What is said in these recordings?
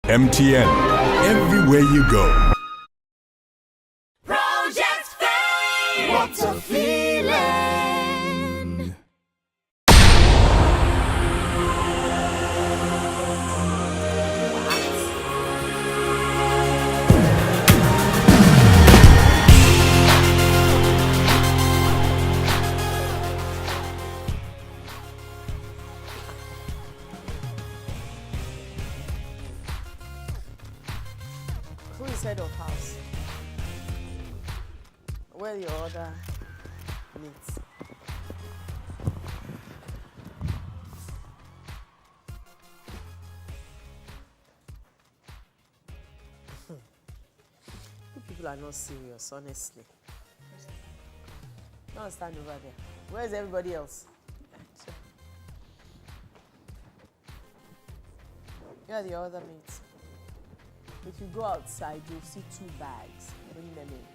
MTN, everywhere you go. Project Fame! What a feeling! Who is head of house? Where are your other mates? You people are not serious, honestly. Don't stand over there. Where's everybody else? Where are the other mates? If you go outside, you'll see 2 bags. Bring them in.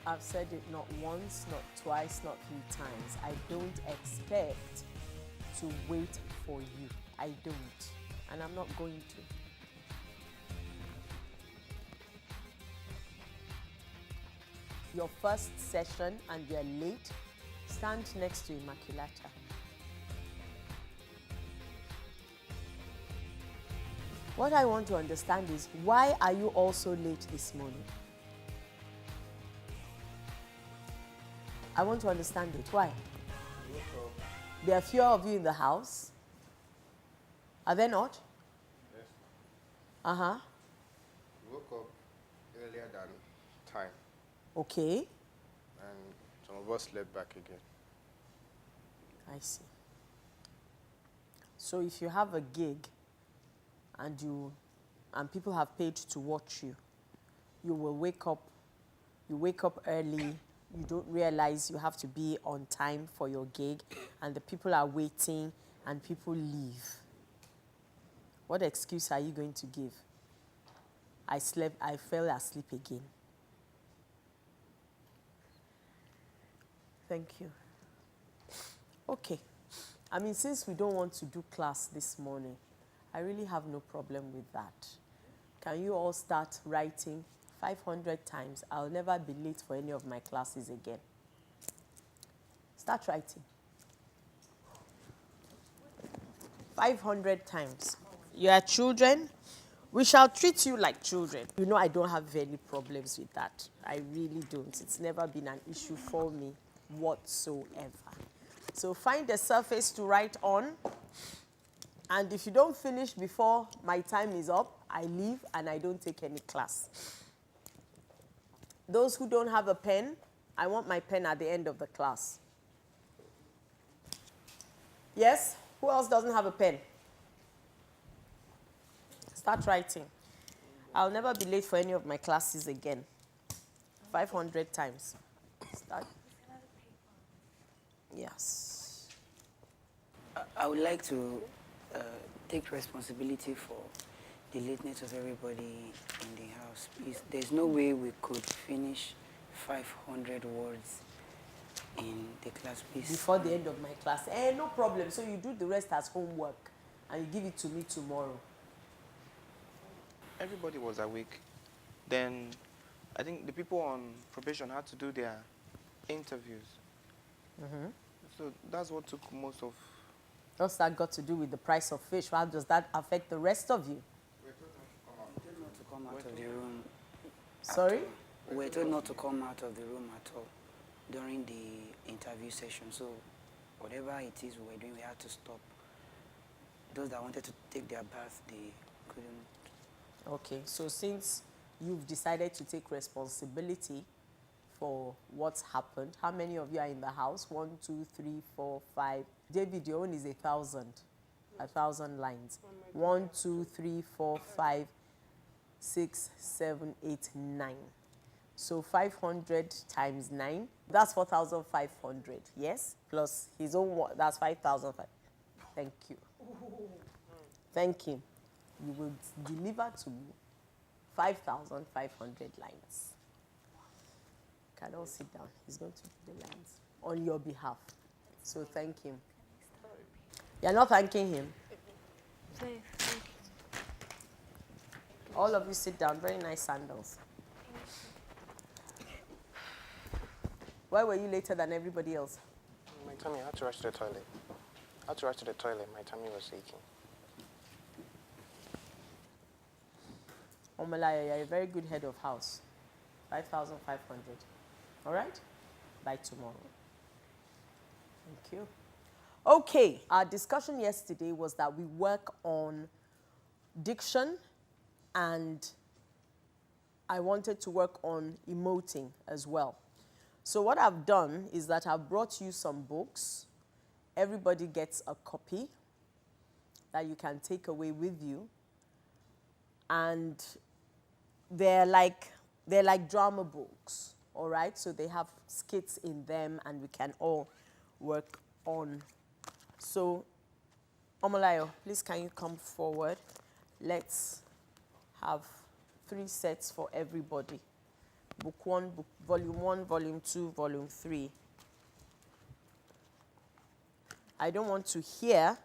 I've said it not once, not twice, not 3 times. I don't expect to wait for you. I don't. And I'm not going to. Your first session and you're late, stand next to Immaculata. What I want to understand is, why are you all so late this morning? I want to understand it. Why? There are fewer of you in the house. Are there not? Yes. Uh-huh. We woke up earlier than time, Okay. and some of us slept back again. I see. So if you have a gig and people have paid to watch you, you will wake up early, you don't realize you have to be on time for your gig, and the people are waiting and people leave. What excuse are you going to give? I fell asleep again. Thank you. Okay. I mean, since we don't want to do class this morning, I really have no problem with that. Can you all start writing 500 times? I'll never be late for any of my classes again. Start writing. 500 times. You are children. We shall treat you like children. You know I don't have any problems with that. I really don't. It's never been an issue for me whatsoever. So find a surface to write on. And if you don't finish before my time is up, I leave and I don't take any class. Those who don't have a pen, I want my pen at the end of the class. Yes? Who else doesn't have a pen? Start writing. I'll never be late for any of my classes again. 500 times. Start. Yes. I would like to take responsibility for the lateness of everybody in the house. Please, there's no way we could finish 500 words in the class, please. Before the end of my class. No problem. So you do the rest as homework and you give it to me tomorrow. Everybody was awake. Then I think the people on probation had to do their interviews. So that's what took most of... What's that got to do with the price of fish? How does that affect the rest of you? We were told not to come out of the room. Sorry? We were told not to come out of the room at all during the interview session. So whatever it is we were doing, we had to stop. Those that wanted to take their bath, they couldn't. Okay, so since you've decided to take responsibility for what's happened, how many of you are in the house? 1, 2, 3, 4, 5. David, your own is 1,000. 1,000 lines. 1, 2, 3, 4, 5, 6, 7, 8, 9. So 500 times 9, that's 4,500, yes? Plus his own, that's 5,000. Thank you. Thank you. You will deliver to me 5,500 lines. Can all sit down. He's going to do the lines on your behalf. So thank him. You're not thanking him? All of you sit down. Very nice sandals. Why were you later than everybody else? My tummy, I had to rush to the toilet. I had to rush to the toilet. My tummy was aching. Omalaya, you're a very good head of house. 5,500. All right? By tomorrow. Thank you. Okay, our discussion yesterday was that we work on diction, and I wanted to work on emoting as well. So what I've done is that I've brought you some books. Everybody gets a copy that you can take away with you. And they're like drama books, all right? So they have skits in them, and we can all work on. So, Omolayo, please can you come forward? Let's have 3 sets for everybody. Book 1, volume 1, volume 2, volume 3. I don't want to hear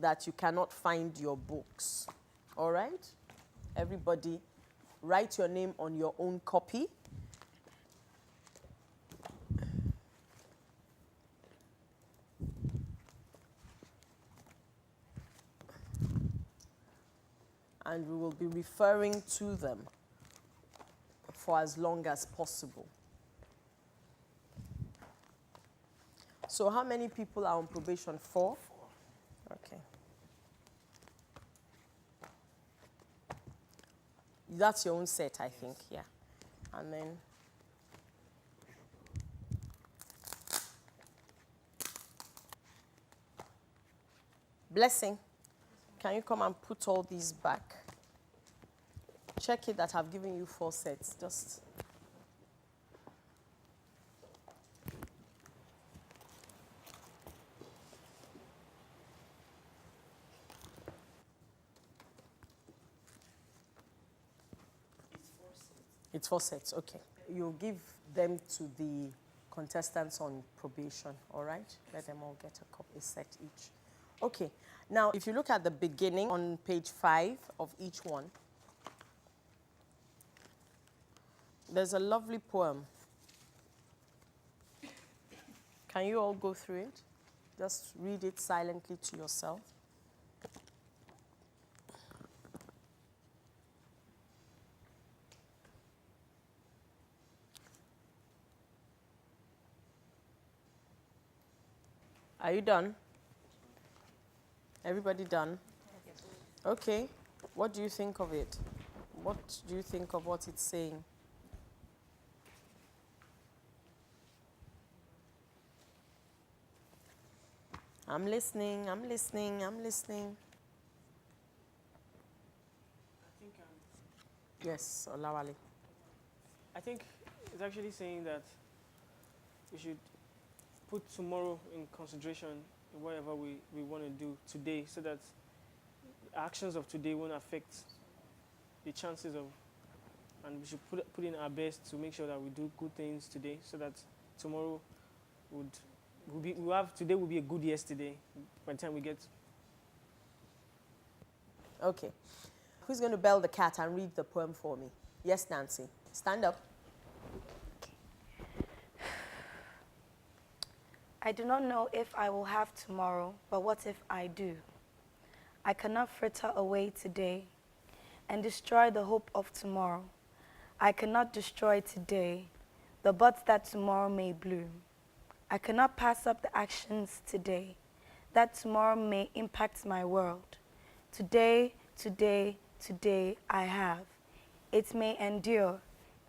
that you cannot find your books, all right? Everybody, write your name on your own copy. And we will be referring to them for as long as possible. So how many people are on probation? 4? Okay. That's your own set, I think, yeah. And then Blessing, can you come and put all these back? Check it that I've given you 4 sets. Just it's 4 sets, okay. You'll give them to the contestants on probation, all right? Let them all get a set each. Okay, now if you look at the beginning on page 5 of each one, there's a lovely poem. Can you all go through it? Just read it silently to yourself. Are you done? Everybody done? Okay. What do you think of it? What do you think of what it's saying? I'm listening, I'm listening, I'm listening. Yes, Olawale. I think it's actually saying that we should put tomorrow in consideration in whatever we want to do today, so that actions of today won't affect the chances of, and we should put in our best to make sure that we do good things today, so that tomorrow today will be a good yesterday by the time we get. Okay. Who's going to bell the cat and read the poem for me? Yes, Nancy. Stand up. I do not know if I will have tomorrow, but what if I do? I cannot fritter away today and destroy the hope of tomorrow. I cannot destroy today the buds that tomorrow may bloom. I cannot pass up the actions today that tomorrow may impact my world. Today, today, today I have. It may endure,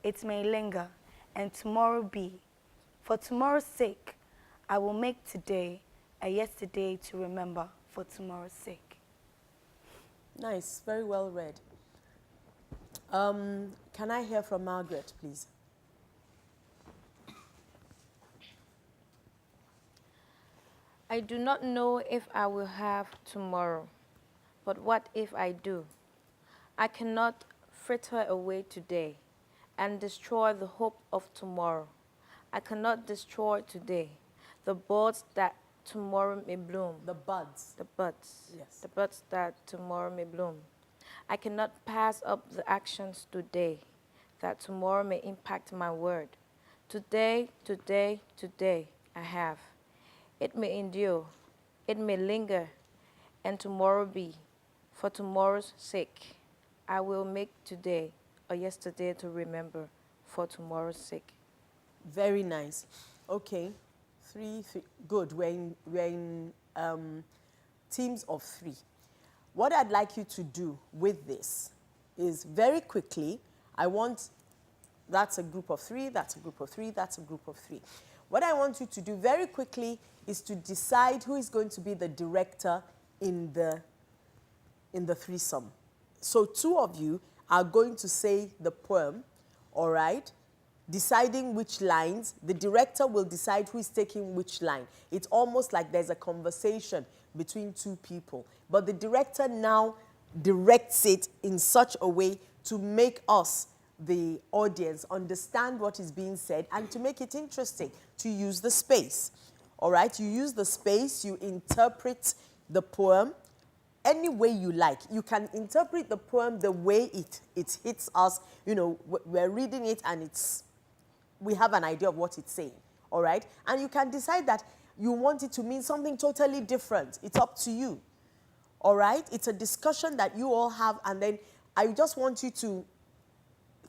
it may linger, and tomorrow be. For tomorrow's sake, I will make today a yesterday to remember for tomorrow's sake. Nice, very well read. Can I hear from Margaret, please? I do not know if I will have tomorrow, but what if I do? I cannot fritter away today and destroy the hope of tomorrow. I cannot destroy today the buds that tomorrow may bloom. The buds. The buds. Yes. The buds that tomorrow may bloom. I cannot pass up the actions today that tomorrow may impact my word. Today, today, today I have. It may endure, it may linger, and tomorrow be. For tomorrow's sake, I will make today or yesterday to remember for tomorrow's sake. Very nice. Okay, three. Good. We're in teams of 3. What I'd like you to do with this is very quickly, that's a group of 3, that's a group of 3, that's a group of 3. What I want you to do very quickly is to decide who is going to be the director in the threesome. So 2 of you are going to say the poem, all right? Deciding which lines. The director will decide who is taking which line. It's almost like there's a conversation between 2 people. But the director now directs it in such a way to make us, the audience, understand what is being said and to make it interesting, to use the space. All right? You use the space, you interpret the poem any way you like. You can interpret the poem the way it hits us. You know, we're reading it and we have an idea of what it's saying, all right? And you can decide that you want it to mean something totally different. It's up to you, all right? It's a discussion that you all have, and then I just want you to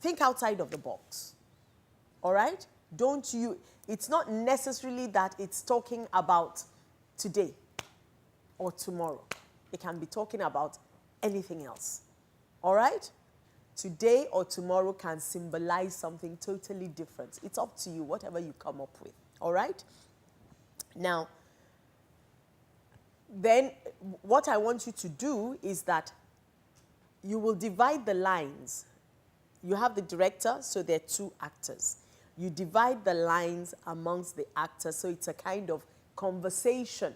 think outside of the box, all right? It's not necessarily that it's talking about today or tomorrow. It can be talking about anything else, all right? Today or tomorrow can symbolize something totally different. It's up to you, whatever you come up with, all right? Now, then what I want you to do is that you will divide the lines. You have the director, so there are 2 actors. You divide the lines amongst the actors, so it's a kind of conversation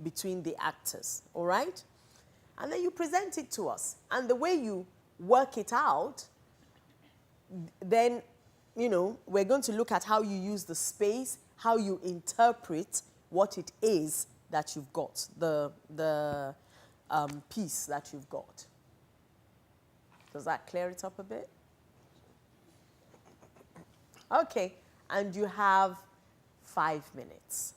between the actors, all right? And then you present it to us. And the way you work it out, then, you know, we're going to look at how you use the space, how you interpret what it is that you've got, the piece that you've got. Does that clear it up a bit? Okay, and you have 5 minutes.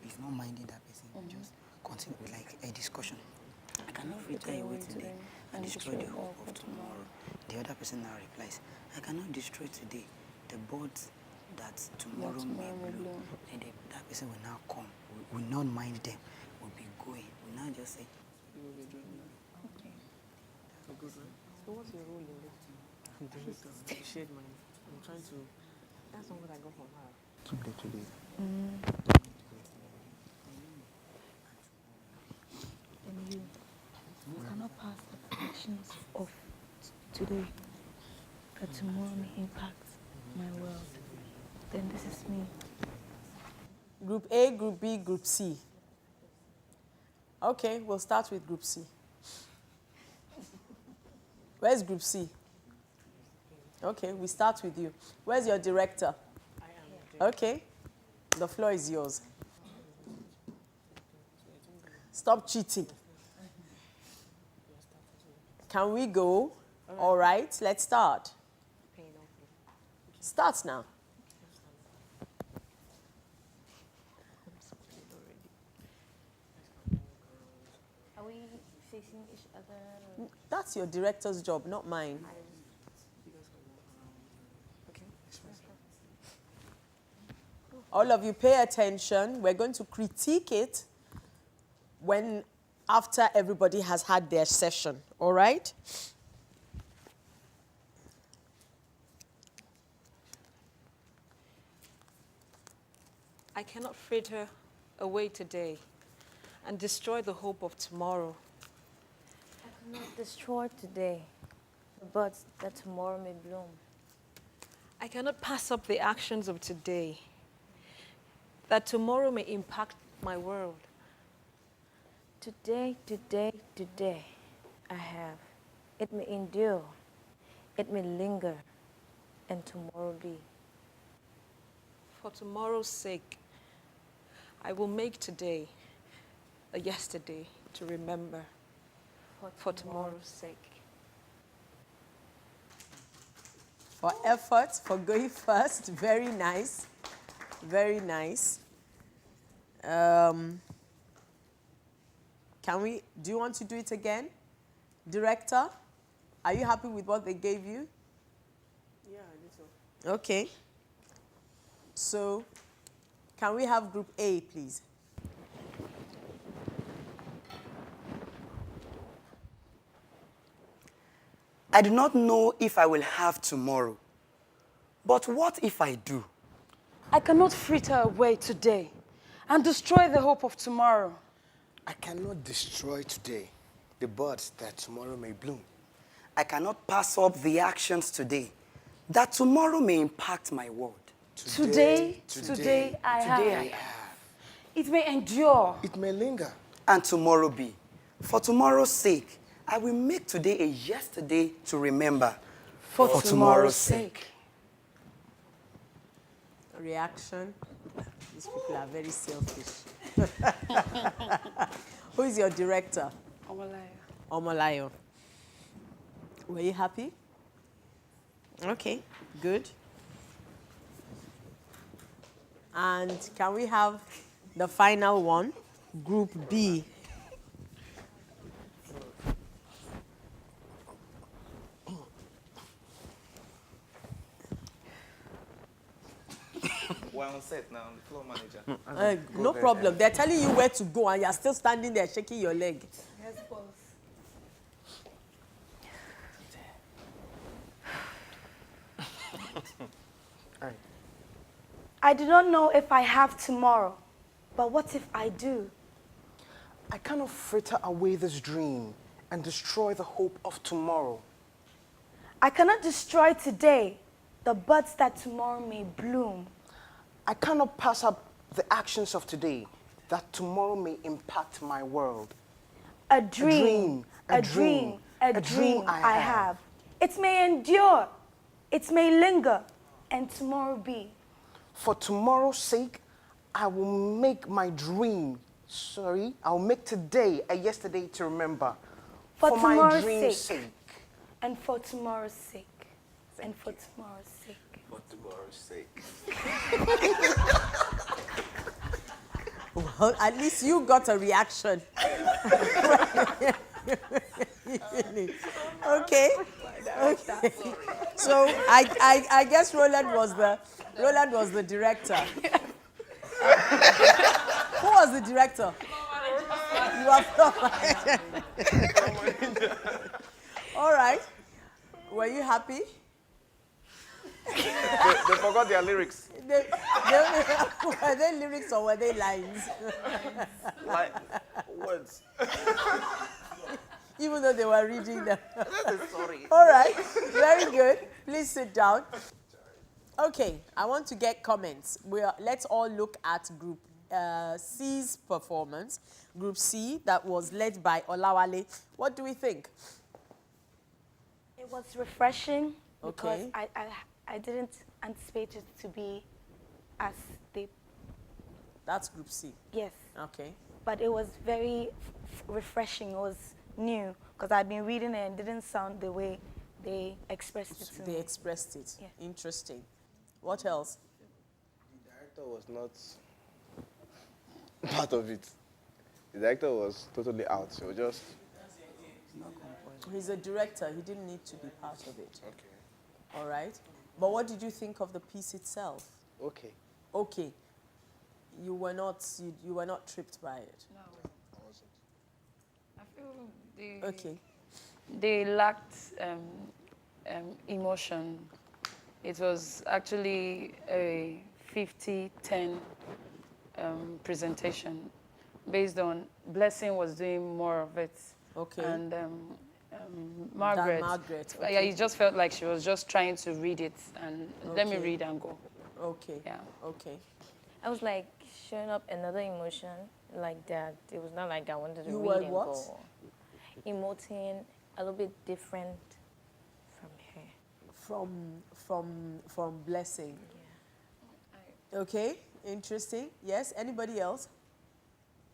If not minding that person, just continue with like a discussion. I cannot fritter away today and destroy the hope of tomorrow. The other person now replies, I cannot destroy today the buds that tomorrow may bloom. And that person will now come. We will not mind them. We'll be going. We'll now just say, Okay. So what's your role in this? I'm shared mine. I'm trying to. That's not what I got from her. Keep the today. And you cannot pass the actions of today that tomorrow may impact my world. Then this is me. Group A, Group B, Group C. Okay, we'll start with Group C. Where's Group C? Okay, we start with you. Where's your director? I am. Okay, the floor is yours. Stop cheating. Can we go? All right, let's start. Start now. Are we facing each other? That's your director's job, not mine. Okay. All of you pay attention. We're going to critique it after everybody has had their session, all right? I cannot fritter away today and destroy the hope of tomorrow. I cannot destroy today the buds that tomorrow may bloom. I cannot pass up the actions of today that tomorrow may impact my world. Today, today, today, I have. It may endure, it may linger, and tomorrow be. For tomorrow's sake, I will make today a yesterday to remember. For tomorrow's sake. For effort, for going first. Very nice. Very nice. Do you want to do it again? Director, are you happy with what they gave you? Yeah, I think so. Okay. So, can we have group A, please? I do not know if I will have tomorrow. But what if I do? I cannot fritter away today and destroy the hope of tomorrow. I cannot destroy today the buds that tomorrow may bloom. I cannot pass up the actions today that tomorrow may impact my world. Today I have. It may endure. It may linger. And tomorrow be. For tomorrow's sake, I will make today a yesterday to remember. For tomorrow's sake. Reaction. These people are very selfish. Who is your director? Omalayo. Omalayo. Were you happy? Okay, good. And can we have the final one, Group B? We're on set now, the floor manager. No problem. They're telling you where to go and you're still standing there shaking your leg. Yes, boss. I do not know if I have tomorrow, but what if I do? I cannot fritter away this dream and destroy the hope of tomorrow. I cannot destroy today the buds that tomorrow may bloom. I cannot pass up the actions of today that tomorrow may impact my world. A dream I have. It may endure, it may linger, and tomorrow be. For tomorrow's sake, I will make my dream, I'll make today a yesterday to remember. For my tomorrow's dream's sake. sake. And for tomorrow's sake. And for tomorrow's sake. For tomorrow's sake. Well, at least you got a reaction. Okay. Okay. So I guess Roland was the director. Who was the director? You are all right. Were you happy? They forgot their lyrics. Were they lyrics or were they lines? Like, words. Even though they were reading them. Sorry. All right, very good. Please sit down. Okay, I want to get comments. Let's all look at Group C's performance. Group C, that was led by Olawale. What do we think? It was refreshing because Okay. I didn't anticipate it to be as they, That's Group C. yes. Okay. But it was very refreshing. It was new because I'd been reading it and it didn't sound the way they expressed it to They me. expressed it. Yeah. Interesting. What else? The director was not part of it. The director was totally out. So just He's a director. He didn't need to be part of it. okay. All right. But what did you think of the piece itself? Okay. Okay. You were not tripped by it. I feel Okay. they lacked emotion. It was actually a 50-10 presentation based on Blessing was doing more of it. Okay. And Margaret, Margaret, yeah, okay. it just felt like she was just trying to read it and let me Okay. read and go. Okay. Yeah. Okay. I was like showing up another emotion, like that. It was not like I wanted to You read were and what? go. Emoting a little bit different from her. From Blessing. Okay, interesting. Yes, anybody else?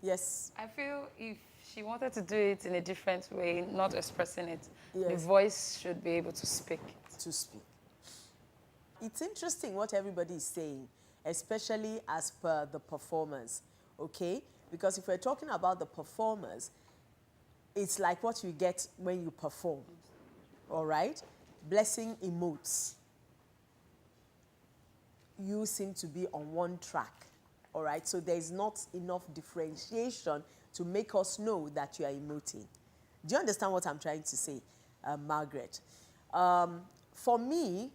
Yes. I feel if she wanted to do it in a different way, not expressing it, the Yes. voice should be able to speak. To speak. It's interesting what everybody is saying, especially as per the performers, okay? Because if we're talking about the performers, it's like what you get when you perform, all right? Blessing emotes. You seem to be on one track, all right? So there's not enough differentiation to make us know that you are emoting. Do you understand what I'm trying to say, Margaret? For me,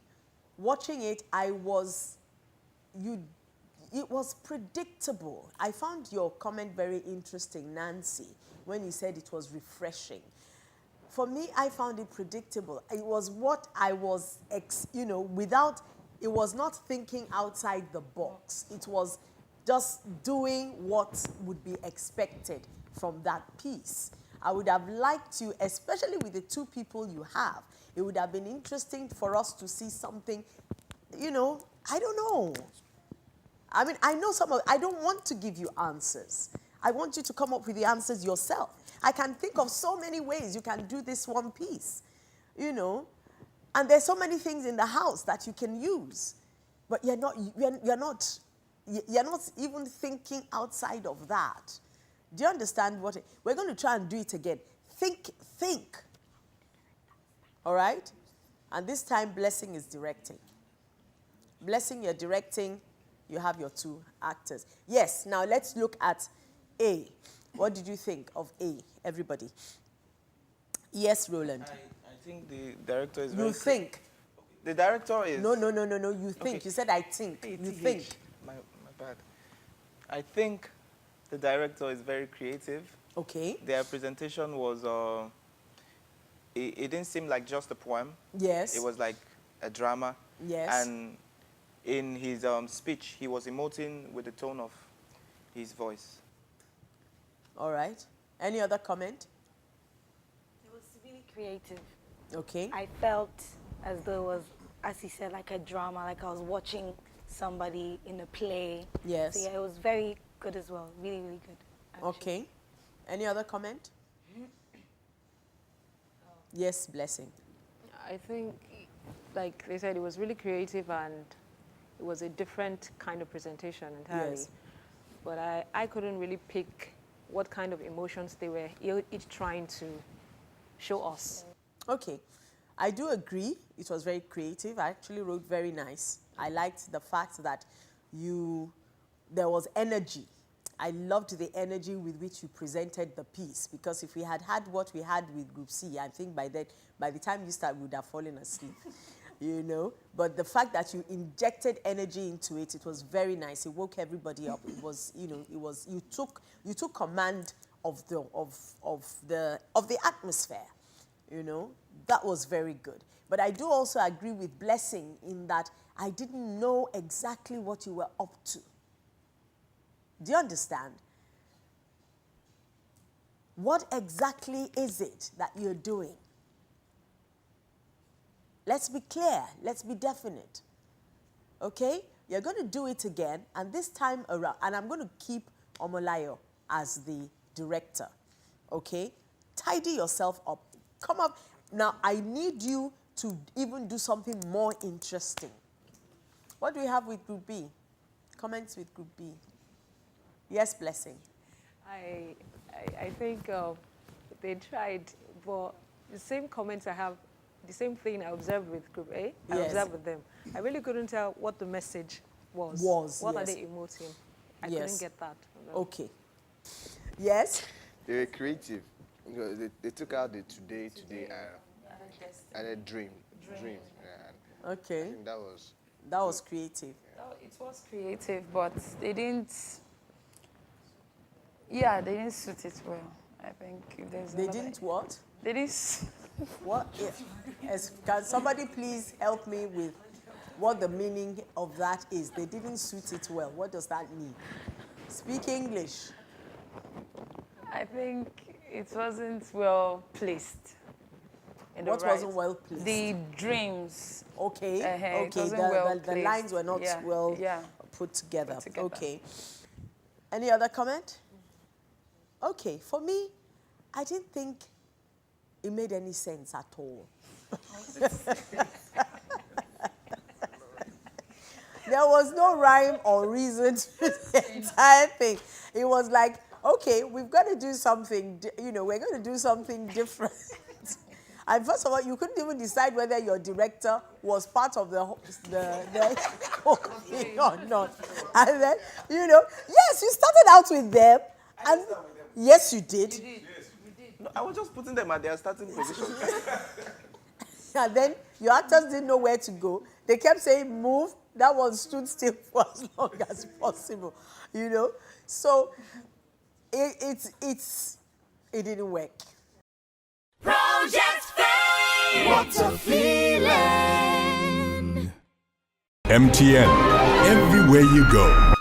watching it, it was predictable. I found your comment very interesting, Nancy, when you said it was refreshing. For me, I found it predictable. It was what I was, it was not thinking outside the box. It was just doing what would be expected from that piece. I would have liked to, especially with the two people you have, it would have been interesting for us to see something, I don't know. I mean, I know I don't want to give you answers. I want you to come up with the answers yourself. I can think of so many ways you can do this one piece, and there's so many things in the house that you can use, but you're not even thinking outside of that. Do you understand we're going to try and do it again? Think. All right? And this time, Blessing is directing. Blessing, you're directing. You have your two actors. Yes, now let's look at A. What did you think of A, everybody? Yes, Roland. I think the director is You think? The director is... No, you think. Okay. You said I think. You think. My bad. I think the director is very creative. Okay. Their presentation was... it didn't seem like just a poem. Yes. It was like a drama. Yes. And in his speech, he was emoting with the tone of his voice. All right. Any other comment? It was really creative. Okay. I felt as though it was, as he said, like a drama, like I was watching somebody in a play. Yes. So yeah, it was very good as well. Really, really good. Actually. Okay. Any other comment? Yes, Blessing. I think, like they said, it was really creative and it was a different kind of presentation entirely. Yes. But I couldn't really pick what kind of emotions they were each trying to show us. Okay. I do agree. It was very creative. I actually wrote very nice. I liked the fact that there was energy. I loved the energy with which you presented the piece, because if we had had what we had with Group C, I think by the time you start, we would have fallen asleep, But the fact that you injected energy into it, it was very nice. It woke everybody up. It was, you took command of the atmosphere, That was very good. But I do also agree with Blessing in that I didn't know exactly what you were up to. Do you understand? What exactly is it that you're doing? Let's be clear. Let's be definite. Okay? You're going to do it again, and this time around, and I'm going to keep Omolayo as the director. Okay? Tidy yourself up. Come up. Now, I need you to even do something more interesting. What do we have with Group B? Comments with Group B. Yes, Blessing. I think they tried, but the same comments I have, the same thing I observed with Group A, I Yes. observed with them. I really couldn't tell what the message was. What are yes. they emoting? I Yes. couldn't get that. Okay. Yes? They were creative. They took out the today, and a dream. Yeah. Okay. I think that was... That was creative. It was creative, but they didn't suit it well. I think if there's They another- didn't what? They didn't. What? Can somebody please help me with what the meaning of that is? They didn't suit it well. What does that mean? Speak English. I think it wasn't well placed. What wasn't well placed? The dreams. Okay, It okay. wasn't well The lines were not placed. well put together. Okay. Any other comment? Okay, for me, I didn't think it made any sense at all. There was no rhyme or reason to the entire thing. It was like, okay, we've got to do something, we're going to do something different. And first of all, you couldn't even decide whether your director was part of the whole thing or not. And then, yes, you started out with them. And yes, you did. No, I was just putting them at their starting position. And then your actors didn't know where to go. They kept saying, move. That one stood still for as long as possible, So it didn't work. Project Fame! What a feeling! MTN, everywhere you go.